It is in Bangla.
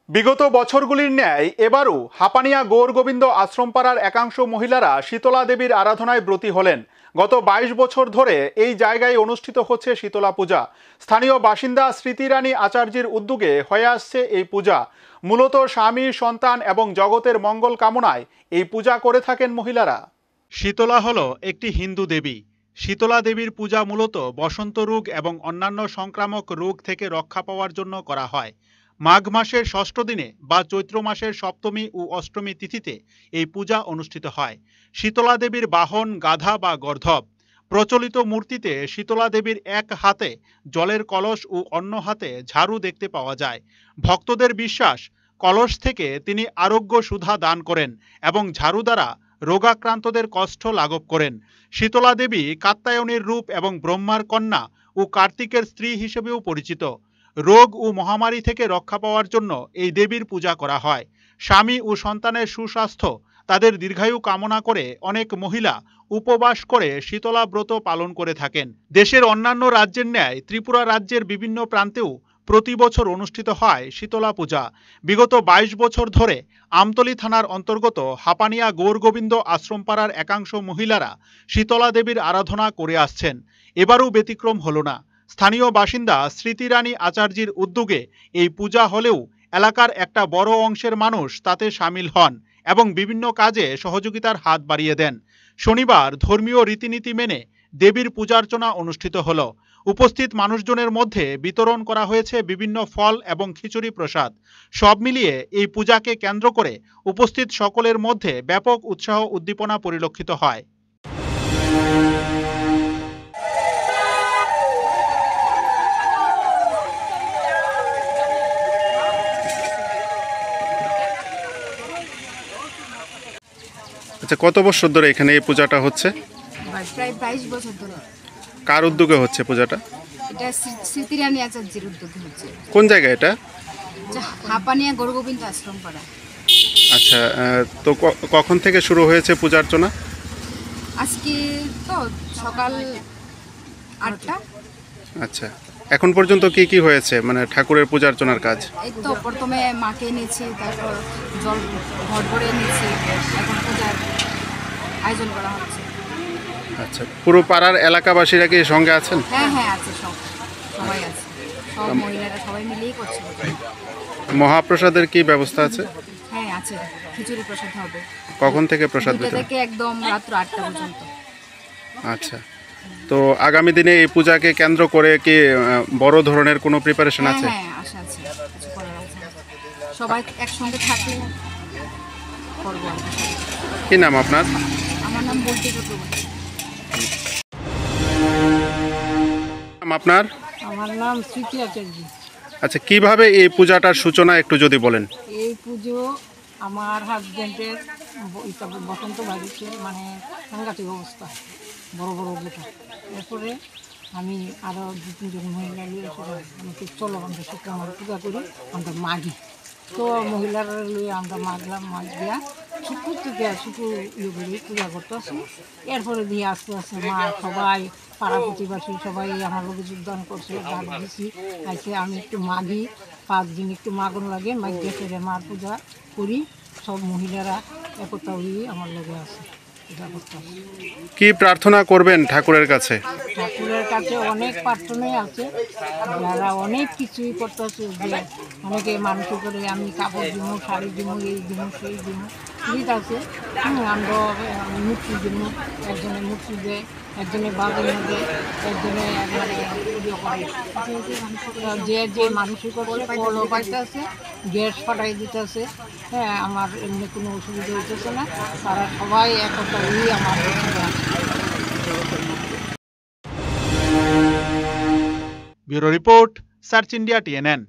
বিগত বছরগুলির ন্যায় এবারও হাপানিয়া গৌরগোবিন্দ আশ্রমপাড়ার একাংশ মহিলারা শীতলা দেবীর আরাধনায় ব্রতী হলেন। গত ২২ বছর ধরে এই জায়গায় অনুষ্ঠিত হচ্ছে শীতলা পূজা। স্থানীয় বাসিন্দা স্মৃতিরানী আচার্যের উদ্যোগে হয়ে আসছে এই পূজা। মূলত স্বামী, সন্তান এবং জগতের মঙ্গল কামনায় এই পূজা করে থাকেন মহিলারা। শীতলা হলো একটি হিন্দু দেবী। শীতলা দেবীর পূজা মূলত বসন্ত রোগ এবং অন্যান্য সংক্রামক রোগ থেকে রক্ষা পাওয়ার জন্য করা হয়। মাঘ মাসের ষষ্ঠ দিনে বা চৈত্র মাসের সপ্তমী ও অষ্টমী তিথিতে এই পূজা অনুষ্ঠিত হয়। শীতলা দেবীর বাহন গাধা বা গর্ধব। প্রচলিত মূর্তিতে শীতলা দেবীর এক হাতে জলের কলস ও অন্য হাতে ঝাড়ু দেখতে পাওয়া যায়। ভক্তদের বিশ্বাস, কলস থেকে তিনি আরোগ্য সুধা দান করেন এবং ঝাড়ু দ্বারা রোগাক্রান্তদের কষ্ট লাঘব করেন। শীতলা দেবী কাত্যায়নীর রূপ এবং ব্রহ্মার কন্যা ও কার্তিকের স্ত্রী হিসেবেও পরিচিত। রোগ ও মহামারী থেকে রক্ষা পাওয়ার জন্য এই দেবীর পূজা করা হয়। স্বামী ও সন্তানের সুস্বাস্থ্য, তাদের দীর্ঘায়ু কামনা করে অনেক মহিলা উপবাস করে শীতলা ব্রত পালন করে থাকেন। দেশের অন্যান্য রাজ্যের ন্যায় ত্রিপুরা রাজ্যের বিভিন্ন প্রান্তেও প্রতি বছর অনুষ্ঠিত হয় শীতলা পূজা। বিগত ২২ বছর ধরে আমতলী থানার অন্তর্গত হাপানিয়া গৌরগোবিন্দ আশ্রমপাড়ার একাংশ মহিলারা শীতলা দেবীর আরাধনা করে আসছেন। এবারও ব্যতিক্রম হলো না। স্থানীয় বাসিন্দা স্মৃতিরানী আচার্যের উদ্যোগে এই পূজা হলেও এলাকার একটা বড় অংশের মানুষ তাতে সামিল হন এবং বিভিন্ন কাজে সহযোগিতার হাত বাড়িয়ে দেন। শনিবার ধর্মীয় রীতিনীতি মেনে দেবীর পূজার্চনা অনুষ্ঠিত হলো। উপস্থিত মানুষজনের মধ্যে বিতরণ করা হয়েছে বিভিন্ন ফল এবং খিচুড়ি প্রসাদ। সব মিলিয়ে এই পূজাকে কেন্দ্র করে উপস্থিত সকলের মধ্যে ব্যাপক উৎসাহ উদ্দীপনা পরিলক্ষিত হয়। আচ্ছা, কত বছর ধরে এখানে এই পূজাটা হচ্ছে? প্রায় ২২ বছর ধরে। কার উদ্যোগে হচ্ছে পূজাটা? এটা স্মৃতিরানী আচার্যের উদ্যোগে হচ্ছে। কোন জায়গা এটা? হাপানিয়া গৌরগোবিন্দ আশ্রমপাড়া। আচ্ছা, তো কখন থেকে শুরু হয়েছে পূজা অর্চনা? আজকে তো সকাল ৮টা। আচ্ছা, এখন পর্যন্ত কি কি হয়েছে, মানে ঠাকুরের পূজা অর্চনার কাজ? এই তো প্রথমে মাকে এনেছি, তারপর জল ঘট ভরে এনেছি, এখন পূজার আয়োজন করা হচ্ছে। আচ্ছা, পুরো পাড়ার এলাকাবাসীরা কি সঙ্গে আছেন? হ্যাঁ হ্যাঁ আছে, সবাই আছে, সব মহিলারা সবাই মিলেই করছে। মহাপ্রসাদের কি ব্যবস্থা আছে? হ্যাঁ আছে, খিচুড়ি প্রসাদ হবে। কখন থেকে প্রসাদ বিতরণ? থেকে একদম রাত্র ৮টা পর্যন্ত। আচ্ছা, তো আগামী দিনে এই পূজাকে কেন্দ্র করে কি বড় ধরনের কোনো প্রিপারেশন আছে? হ্যাঁ আশা আছে, কিছু করার আছে। সবাই একসঙ্গে থাকলে করব। কি নাম আপনার? আমার নাম বলতে চক্রবর্তী। আপনার? আমার নাম স্মৃতি আচার্য। আচ্ছা, কিভাবে এই পূজাটার সূচনা একটু যদি বলেন। এই পুজো আমার হাজব্যান্ডের বসন্ত বাড়িতে, মানে সাংঘাতিক অবস্থা, বড় বড় গোটা। এরপরে আমি আরও ২-৩ জন মহিলা নিয়ে আমাকে চলো আমরা সেটা আমরা পূজা করি, আমরা মাগি। তো মহিলারা নিয়ে আমরা মাগলাম, মাগ দিয়া শুক্র থেকে শুক্র ইয়ে করে পূজা করতে আসি। এরপরে দিয়ে আস্তে আস্তে মা সবাই পাড়া প্রতিবাসী সবাই আমার লোকে যোগদান করছে, ডাক দিছি আইসে। আমি একটু মাগি, 5 দিন একটু মাগন লাগে, মাগিয়ে ফেরে মার পূজা করি। সব মহিলারা একতা হয়ে আমার লগে আছে, পূজা করতে আসে। কি প্রার্থনা করবেন ঠাকুরের কাছে? ঠাকুরের কাছে অনেক প্রার্থনাই আছে, যারা অনেক কিছুই করতে আছে। যে অনেকে মানুষ করে আমি কাপড় দিব, শাড়ি দিব, এই দিব, সেই দিব, ঠিক আছে। আমরা মূর্তি দিব, একজনে মূর্তি দেয়, একজনে বাগান দেয়, একজনে মানে ইয়ে করে। যে যে মানুষই করছে ফলও পাইতে আছে, গ্যাস ফাটাই দিতেছে। হ্যাঁ, আমার এমনি কোনো অসুবিধা হইতেছে না, তারা সবাই একতা হয়ে আমার bureau report, search India, TNN।